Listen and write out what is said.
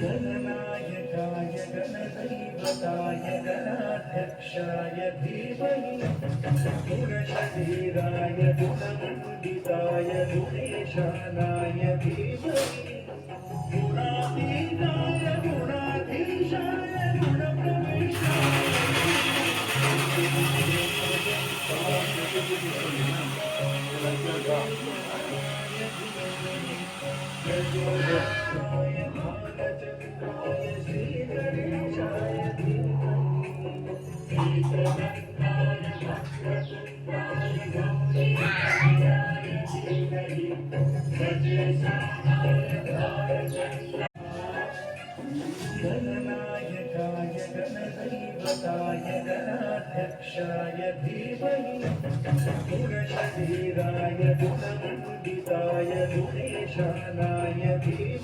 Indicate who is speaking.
Speaker 1: गणनायकाय गणदैवताय गणाध्यक्षाय धीमहि गुणशरीराय गुणमण्डिताय गुणेशानाय धीमहि गुणातीताय गुणाधीशाय गुणप्रवेशाय भालचन्द्राय श्रीगणेशाय धीमहि गणनाय गणपतये गणदैवताय गणाध्यक्षाय धीमहि गुणशरीराय गुणमण्डिताय गुणेशानाय धीमहि